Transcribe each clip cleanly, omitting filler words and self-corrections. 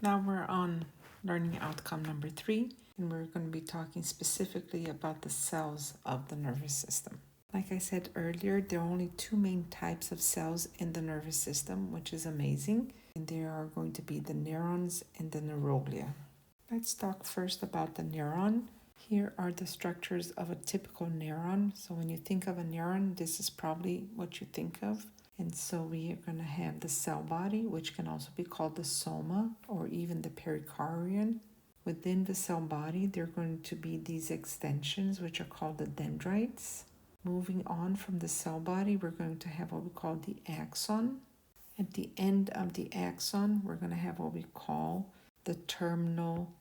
Now we're on learning outcome number 3, and we're going to be talking specifically about the cells of the nervous system. Like I said earlier, there are only 2 main types of cells in the nervous system, which is amazing, and there are going to be the neurons and the neuroglia. Let's talk first about the neuron. Here are the structures of a typical neuron. So when you think of a neuron, this is probably what you think of. And so we are going to have the cell body, which can also be called the soma or even the pericardium. Within the cell body, there are going to be these extensions, which are called the dendrites. Moving on from the cell body, we're going to have what we call the axon. At the end of the axon, we're going to have what we call the terminal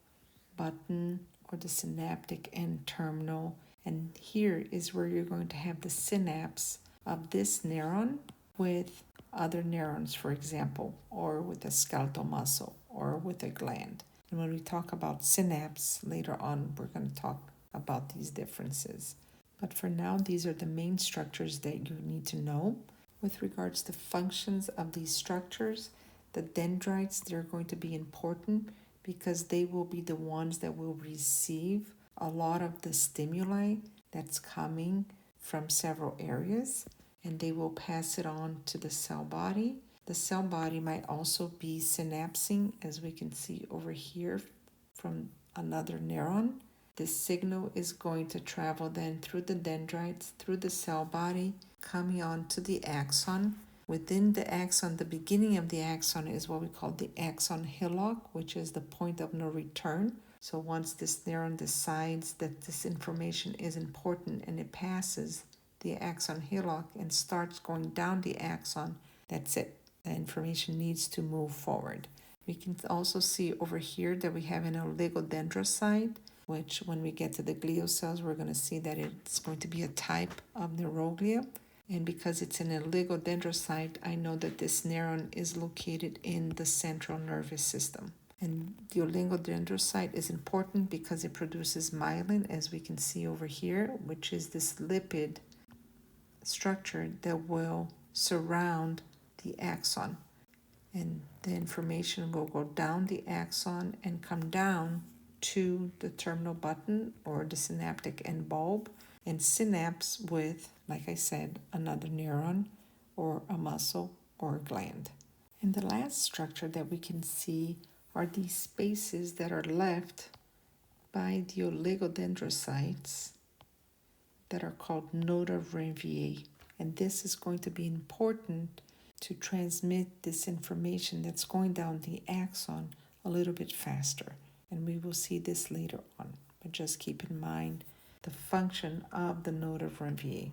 button or the synaptic end terminal. And here is where you're going to have the synapse of this neuron with other neurons, for example, or with a skeletal muscle or with a gland. And when we talk about synapse later on, we're going to talk about these differences. But for now, these are the main structures that you need to know. With regards to functions of these structures, the dendrites, they're going to be important because they will be the ones that will receive a lot of the stimuli that's coming from several areas, and they will pass it on to the cell body. The cell body might also be synapsing, as we can see over here from another neuron. This signal is going to travel then through the dendrites, through the cell body, coming on to the axon. Within the axon, the beginning of the axon is what we call the axon hillock, which is the point of no return. So once this neuron decides that this information is important and it passes the axon hillock and starts going down the axon, that's it. The information needs to move forward. We can also see over here that we have an oligodendrocyte, which when we get to the glial cells, we're going to see that it's going to be a type of neuroglia. And because it's an oligodendrocyte, I know that this neuron is located in the central nervous system. And the oligodendrocyte is important because it produces myelin, as we can see over here, which is this lipid structure that will surround the axon. And the information will go down the axon and come down to the terminal button or the synaptic end bulb and synapse with, like I said, another neuron or a muscle or a gland. And the last structure that we can see are these spaces that are left by the oligodendrocytes that are called node of Ranvier. And this is going to be important to transmit this information that's going down the axon a little bit faster. And we will see this later on. But just keep in mind the function of the node of Ranvier.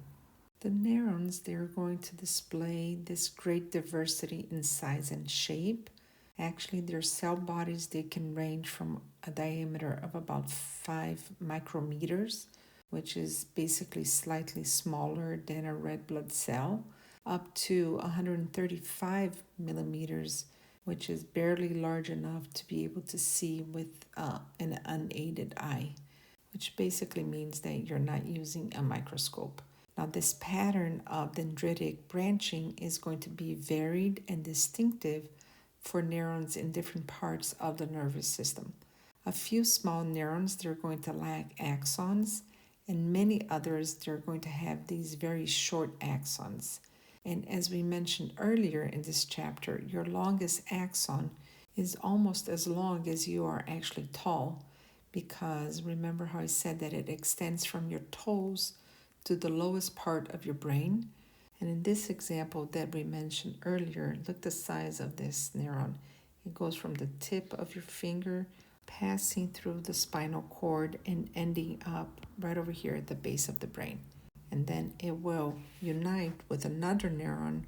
The neurons, they're going to display this great diversity in size and shape. Actually, their cell bodies, they can range from a diameter of about 5 micrometers, which is basically slightly smaller than a red blood cell, up to 135 millimeters, which is barely large enough to be able to see with an unaided eye, which basically means that you're not using a microscope. Now, this pattern of dendritic branching is going to be varied and distinctive for neurons in different parts of the nervous system. A few small neurons, they're going to lack axons, and many others, they're going to have these very short axons. And as we mentioned earlier in this chapter, your longest axon is almost as long as you are actually tall, because remember how I said that it extends from your toes to the lowest part of your brain. And in this example that we mentioned earlier, look the size of this neuron. It goes from the tip of your finger, passing through the spinal cord and ending up right over here at the base of the brain. And then it will unite with another neuron,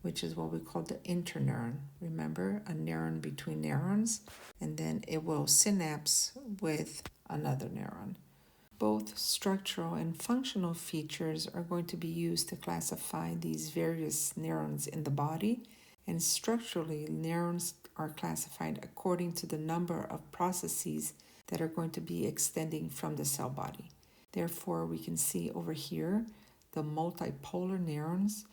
which is what we call the interneuron. Remember, a neuron between neurons, and then it will synapse with another neuron. Both structural and functional features are going to be used to classify these various neurons in the body, and structurally, neurons are classified according to the number of processes that are going to be extending from the cell body. Therefore, we can see over here the multipolar neurons.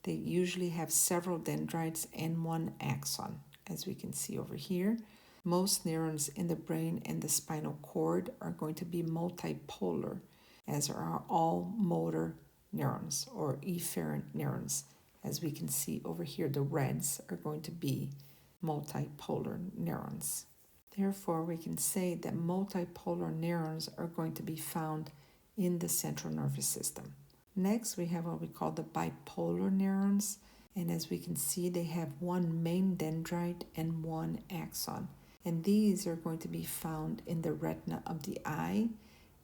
They usually have several dendrites and one axon, as we can see over here. Most neurons in the brain and the spinal cord are going to be multipolar, as are all motor neurons or efferent neurons. As we can see over here, the reds are going to be multipolar neurons. Therefore, we can say that multipolar neurons are going to be found in the central nervous system. Next, we have what we call the bipolar neurons, and as we can see, they have one main dendrite and one axon. And these are going to be found in the retina of the eye,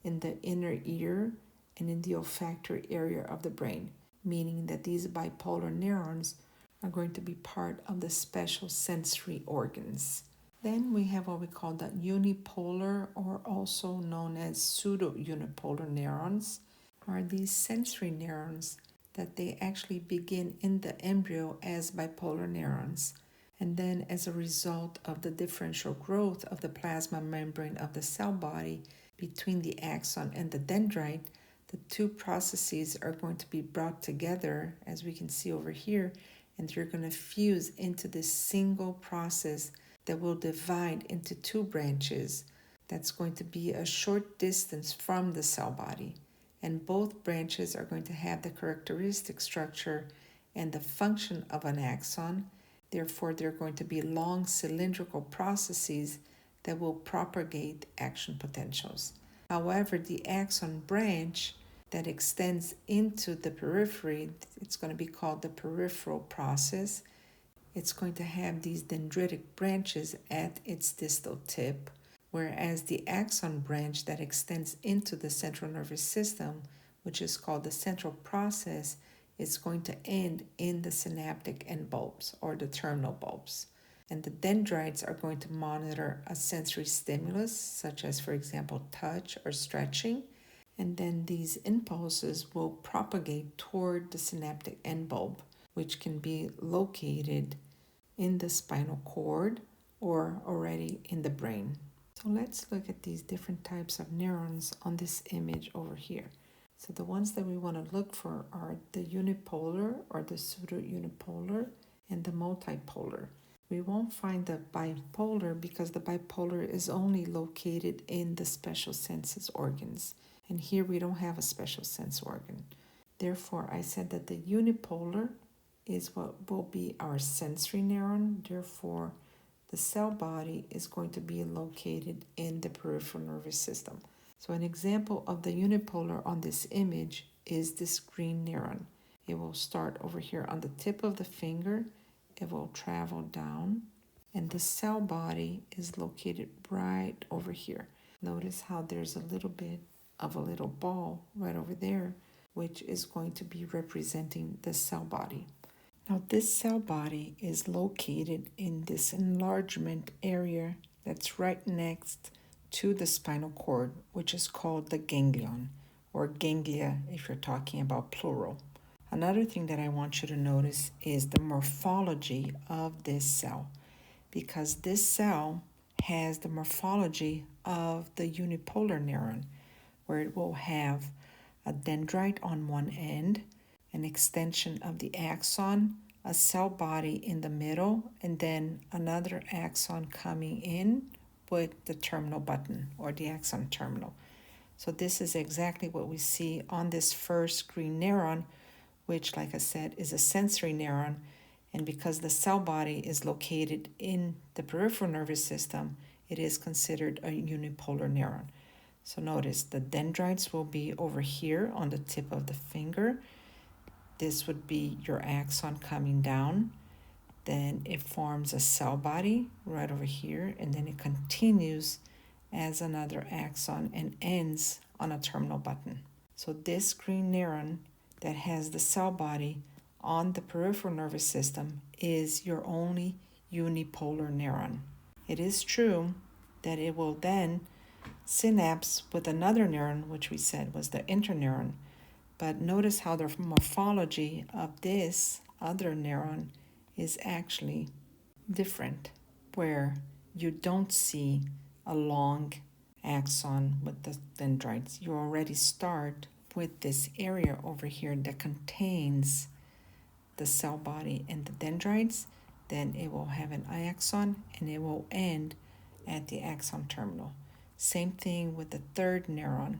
in the inner ear, and in the olfactory area of the brain, meaning that these bipolar neurons are going to be part of the special sensory organs. Then we have what we call the unipolar, or also known as pseudo-unipolar neurons, are these sensory neurons that they actually begin in the embryo as bipolar neurons. And then as a result of the differential growth of the plasma membrane of the cell body between the axon and the dendrite, the two processes are going to be brought together, as we can see over here, and they're going to fuse into this single process that will divide into two branches that's going to be a short distance from the cell body. And both branches are going to have the characteristic structure and the function of an axon. Therefore, they're going to be long cylindrical processes that will propagate action potentials. However, the axon branch that extends into the periphery, it's going to be called the peripheral process. It's going to have these dendritic branches at its distal tip, whereas the axon branch that extends into the central nervous system, which is called the central process, is going to end in the synaptic end bulbs or the terminal bulbs. And the dendrites are going to monitor a sensory stimulus, such as, for example, touch or stretching. And then these impulses will propagate toward the synaptic end bulb, which can be located in the spinal cord or already in the brain. So let's look at these different types of neurons on this image over here. So the ones that we want to look for are the unipolar or the pseudo-unipolar and the multipolar. We won't find the bipolar because the bipolar is only located in the special senses organs. And here we don't have a special sense organ. Therefore, I said that the unipolar is what will be our sensory neuron. Therefore, the cell body is going to be located in the peripheral nervous system. So an example of the unipolar on this image is this green neuron. It will start over here on the tip of the finger. It will travel down, and the cell body is located right over here. Notice how there's a little bit of a little ball right over there, which is going to be representing the cell body. Now, this cell body is located in this enlargement area that's right next to the spinal cord, which is called the ganglion, or ganglia if you're talking about plural. Another thing that I want you to notice is the morphology of this cell, because this cell has the morphology of the unipolar neuron, where it will have a dendrite on one end, an extension of the axon, a cell body in the middle, and then another axon coming in with the terminal button or the axon terminal. So this is exactly what we see on this first green neuron, which, like I said, is a sensory neuron. And because the cell body is located in the peripheral nervous system, it is considered a unipolar neuron. So notice the dendrites will be over here on the tip of the finger. This would be your axon coming down. Then it forms a cell body right over here, and then it continues as another axon and ends on a terminal button. So this green neuron that has the cell body on the peripheral nervous system is your only unipolar neuron. It is true that it will then synapse with another neuron, which we said was the interneuron, but notice how the morphology of this other neuron is actually different, where you don't see a long axon with the dendrites. You already start with this area over here that contains the cell body and the dendrites. Then it will have an axon and it will end at the axon terminal. Same thing with the third neuron,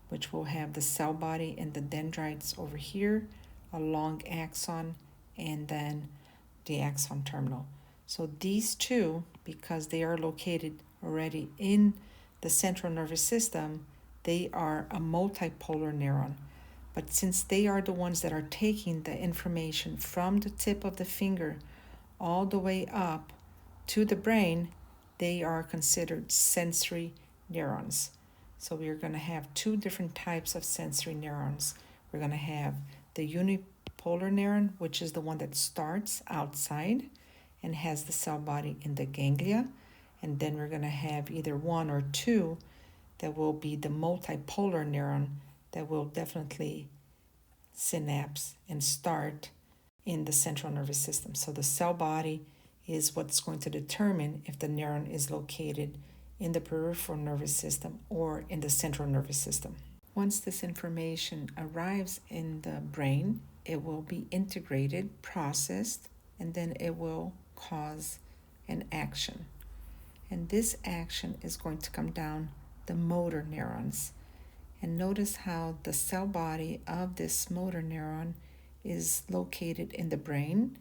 which will have the cell body and the dendrites over here, a long axon, and then the axon terminal. So these two, because they are located already in the central nervous system, they are a multipolar neuron. But since they are the ones that are taking the information from the tip of the finger all the way up to the brain, they are considered sensory neurons. So we're going to have two different types of sensory neurons. We're going to have the unipolar neuron, which is the one that starts outside and has the cell body in the ganglia. And then we're going to have either one or two that will be the multipolar neuron that will definitely synapse and start in the central nervous system. So the cell body is what's going to determine if the neuron is located in the peripheral nervous system or in the central nervous system. Once this information arrives in the brain, it will be integrated, processed, and then it will cause an action. And this action is going to come down the motor neurons. And notice how the cell body of this motor neuron is located in the brain,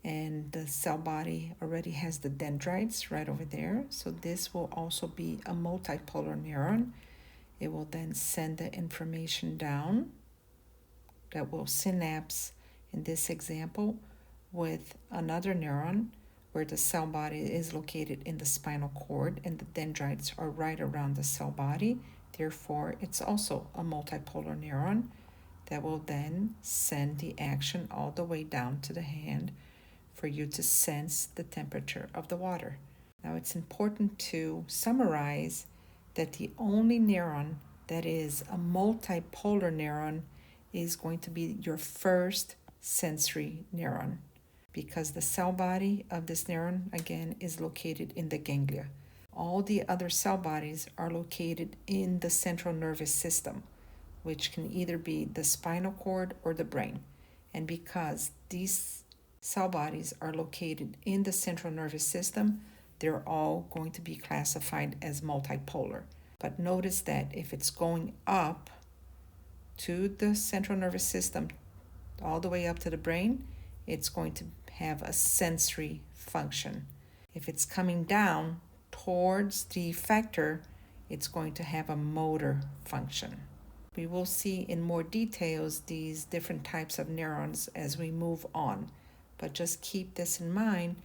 and the cell body already has the dendrites right over there. So this will also be a multipolar neuron. It will then send the information down that will synapse, in this example, with another neuron where the cell body is located in the spinal cord and the dendrites are right around the cell body. Therefore, it's also a multipolar neuron that will then send the action all the way down to the hand for you to sense the temperature of the water. Now, it's important to summarize that the only neuron that is a multipolar neuron is going to be your first sensory neuron, because the cell body of this neuron, again, is located in the ganglia. All the other cell bodies are located in the central nervous system, which can either be the spinal cord or the brain. And because these cell bodies are located in the central nervous system, they're all going to be classified as multipolar. But notice that if it's going up to the central nervous system, all the way up to the brain, it's going to have a sensory function. If it's coming down towards the effector, it's going to have a motor function. We will see in more details these different types of neurons as we move on, but just keep this in mind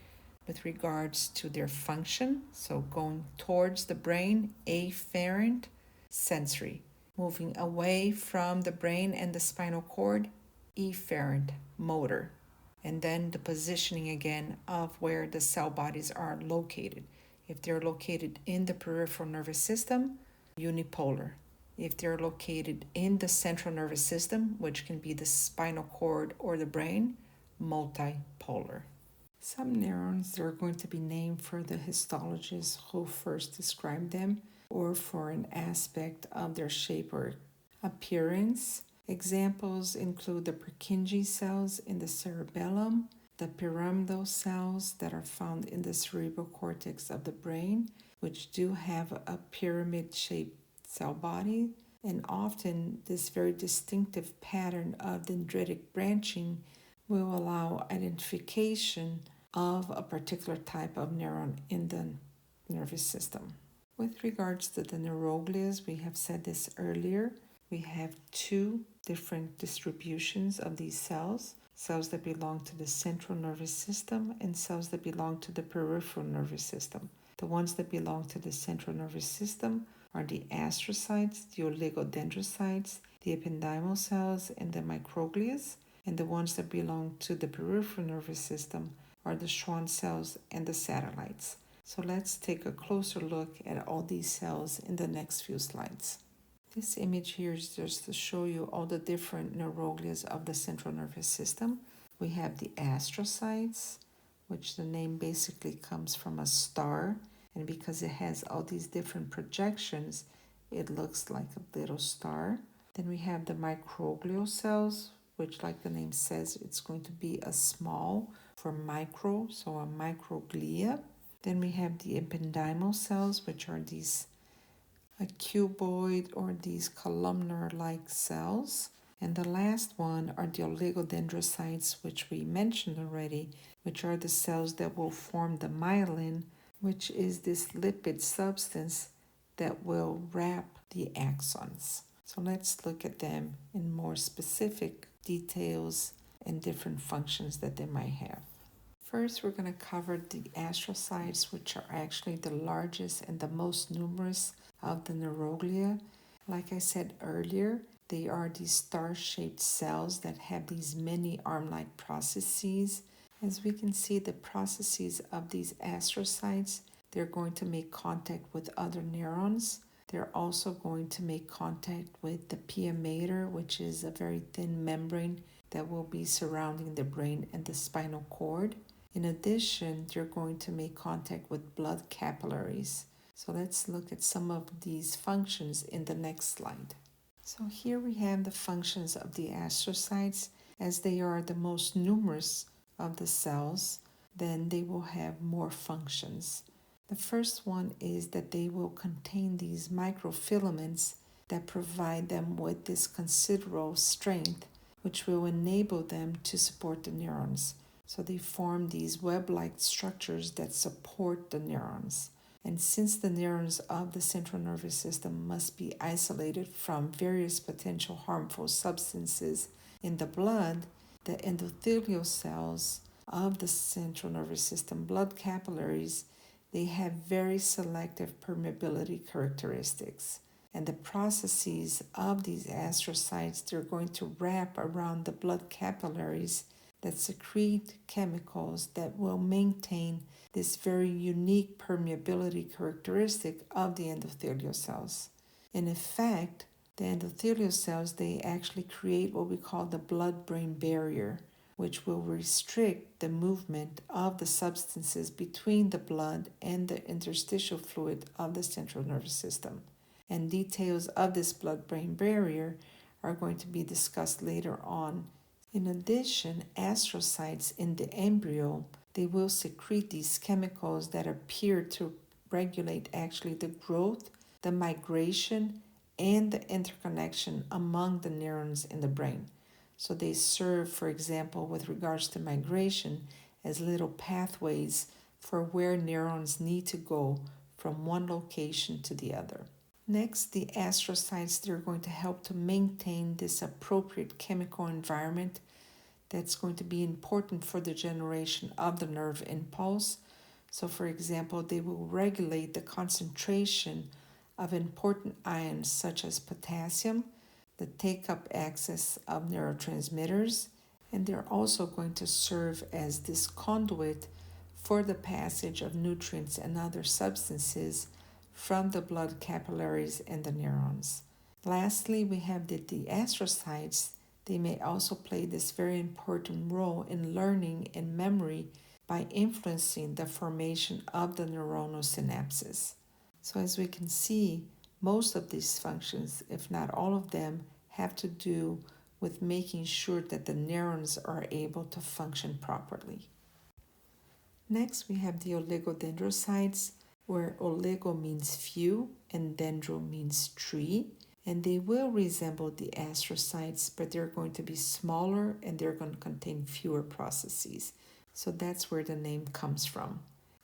with regards to their function. So going towards the brain, afferent, sensory. Moving away from the brain and the spinal cord, efferent, motor. And then the positioning again of where the cell bodies are located. If they're located in the peripheral nervous system, unipolar. If they're located in the central nervous system, which can be the spinal cord or the brain, multipolar. Some neurons are going to be named for the histologists who first described them, or for an aspect of their shape or appearance. Examples include the Purkinje cells in the cerebellum, the pyramidal cells that are found in the cerebral cortex of the brain, which do have a pyramid-shaped cell body, and often this very distinctive pattern of dendritic branching will allow identification of a particular type of neuron in the nervous system. With regards to the neuroglias, we have said this earlier, we have two different distributions of these cells that belong to the central nervous system and cells that belong to the peripheral nervous system. The ones that belong to the central nervous system are the astrocytes, the oligodendrocytes, the ependymal cells, and the microglias. And the ones that belong to the peripheral nervous system are the Schwann cells and the satellites. So let's take a closer look at all these cells in the next few slides. This image here is just to show you all the different neuroglias of the central nervous system. We have the astrocytes, which the name basically comes from a star, and because it has all these different projections, it looks like a little star. Then we have the microglial cells, which, like the name says, it's going to be a small for micro, so a microglia. Then we have the ependymal cells, which are these cuboid or these columnar-like cells. And the last one are the oligodendrocytes, which we mentioned already, which are the cells that will form the myelin, which is this lipid substance that will wrap the axons. So let's look at them in more specific details and different functions that they might have. First, we're going to cover the astrocytes, which are actually the largest and the most numerous of the neuroglia. Like I said earlier, they are these star-shaped cells that have these many arm-like processes. As we can see, the processes of these astrocytes, they're going to make contact with other neurons. They're also going to make contact with the pia mater, which is a very thin membrane that will be surrounding the brain and the spinal cord. In addition, they're going to make contact with blood capillaries. So let's look at some of these functions in the next slide. So here we have the functions of the astrocytes. As they are the most numerous of the cells, then they will have more functions. The first one is that they will contain these microfilaments that provide them with this considerable strength, which will enable them to support the neurons. So they form these web-like structures that support the neurons. And since the neurons of the central nervous system must be isolated from various potential harmful substances in the blood, the endothelial cells of the central nervous system blood capillaries, they have very selective permeability characteristics. And the processes of these astrocytes, they're going to wrap around the blood capillaries that secrete chemicals that will maintain this very unique permeability characteristic of the endothelial cells. And in fact, the endothelial cells, they actually create what we call the blood-brain barrier, which will restrict the movement of the substances between the blood and the interstitial fluid of the central nervous system. And details of this blood-brain barrier are going to be discussed later on. In addition, astrocytes in the embryo, they will secrete these chemicals that appear to regulate actually the growth, the migration, and the interconnection among the neurons in the brain. So they serve, for example, with regards to migration, as little pathways for where neurons need to go from one location to the other. Next, the astrocytes, they're going to help to maintain this appropriate chemical environment that's going to be important for the generation of the nerve impulse. So, for example, they will regulate the concentration of important ions such as potassium, the take-up axis of neurotransmitters, and they're also going to serve as this conduit for the passage of nutrients and other substances from the blood capillaries and the neurons. Lastly, we have the astrocytes. They may also play this very important role in learning and memory by influencing the formation of the neuronal synapses. So as we can see, most of these functions, if not all of them, have to do with making sure that the neurons are able to function properly. Next, we have the oligodendrocytes, where oligo means few and dendro means tree. And they will resemble the astrocytes, but they're going to be smaller and they're going to contain fewer processes. So that's where the name comes from.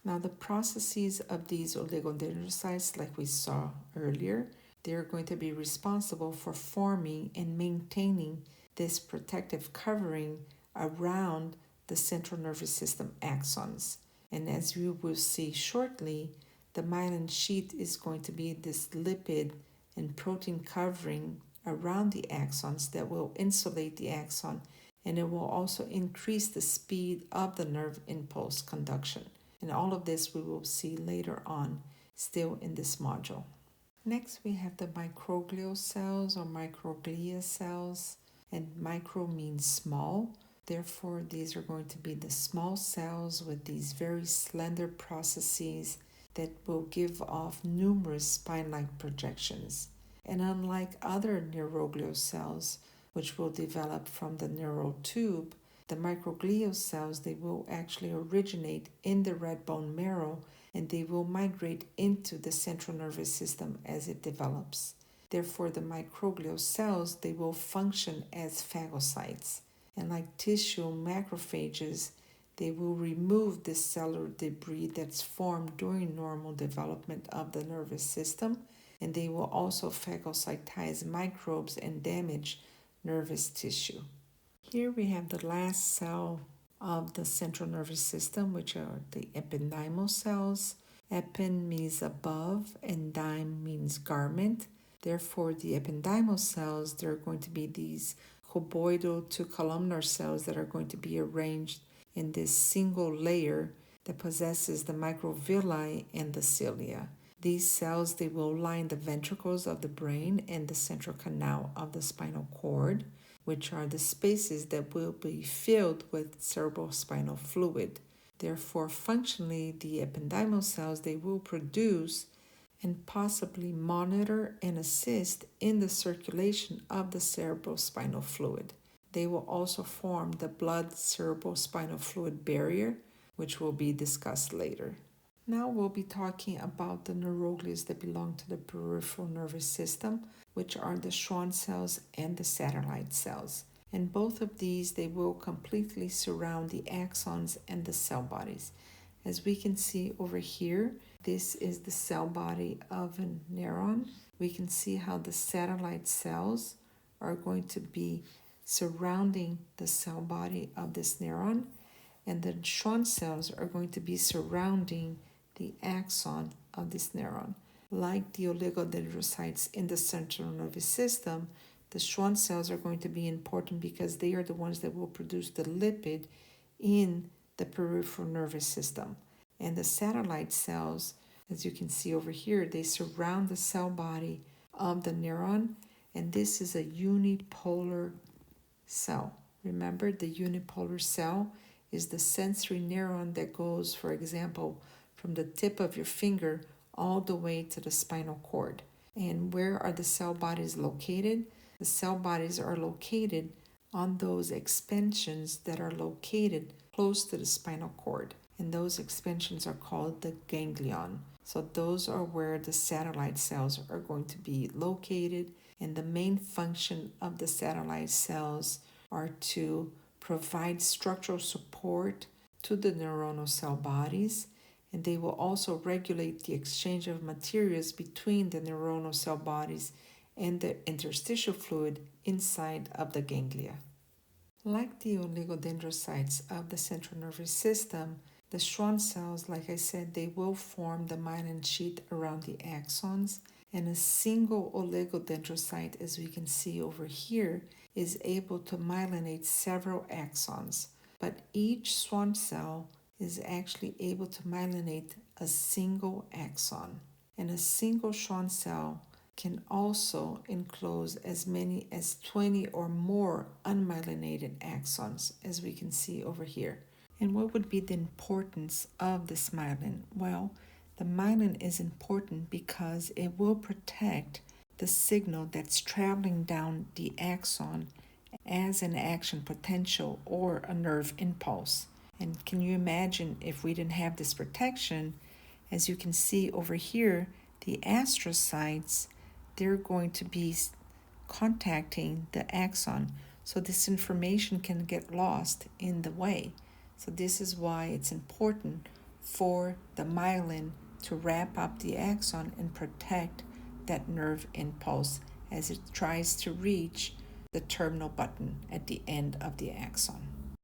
Now, the processes of these oligodendrocytes, like we saw earlier, they're going to be responsible for forming and maintaining this protective covering around the central nervous system axons. And as we will see shortly, the myelin sheath is going to be this lipid and protein covering around the axons that will insulate the axon, and it will also increase the speed of the nerve impulse conduction. And all of this we will see later on, still in this module. Next, we have the microglial cells or microglia cells, and micro means small. Therefore, these are going to be the small cells with these very slender processes that will give off numerous spine-like projections. And unlike other neuroglial cells, which will develop from the neural tube, the microglial cells, they will actually originate in the red bone marrow and they will migrate into the central nervous system as it develops. Therefore, the microglial cells, they will function as phagocytes. And like tissue macrophages, they will remove the cellular debris that's formed during normal development of the nervous system, and they will also phagocytize microbes and damage nervous tissue. Here we have the last cell of the central nervous system, which are the ependymal cells. Epen means above and dyme means garment. Therefore, the ependymal cells, they're going to be these cuboidal to columnar cells that are going to be arranged in this single layer that possesses the microvilli and the cilia. These cells, they will line the ventricles of the brain and the central canal of the spinal cord, which are the spaces that will be filled with cerebrospinal fluid. Therefore, functionally, the ependymal cells, they will produce and possibly monitor and assist in the circulation of the cerebrospinal fluid. They will also form the blood-cerebrospinal fluid barrier, which will be discussed later. Now we'll be talking about the neuroglias that belong to the peripheral nervous system, which are the Schwann cells and the satellite cells. And both of these, they will completely surround the axons and the cell bodies. As we can see over here, this is the cell body of a neuron. We can see how the satellite cells are going to be surrounding the cell body of this neuron, and the Schwann cells are going to be surrounding the axon of this neuron. Like the oligodendrocytes in the central nervous system, the Schwann cells are going to be important because they are the ones that will produce the lipid in the peripheral nervous system. And the satellite cells, as you can see over here, they surround the cell body of the neuron, and this is a unipolar cell. Remember, the unipolar cell is the sensory neuron that goes, for example, from the tip of your finger all the way to the spinal cord. And where are the cell bodies located? The cell bodies are located on those expansions that are located close to the spinal cord. And those expansions are called the ganglion. So those are where the satellite cells are going to be located. And the main function of the satellite cells are to provide structural support to the neuronal cell bodies, and they will also regulate the exchange of materials between the neuronal cell bodies and the interstitial fluid inside of the ganglia. Like the oligodendrocytes of the central nervous system, the Schwann cells, like I said, they will form the myelin sheath around the axons, and a single oligodendrocyte, as we can see over here, is able to myelinate several axons. But each Schwann cell is actually able to myelinate a single axon. And a single Schwann cell can also enclose as many as 20 or more unmyelinated axons, as we can see over here. And what would be the importance of this myelin? Well, the myelin is important because it will protect the signal that's traveling down the axon as an action potential or a nerve impulse. And can you imagine if we didn't have this protection? As you can see over here, the astrocytes, they're going to be contacting the axon. So this information can get lost in the way. So this is why it's important for the myelin to wrap up the axon and protect that nerve impulse as it tries to reach the terminal button at the end of the axon.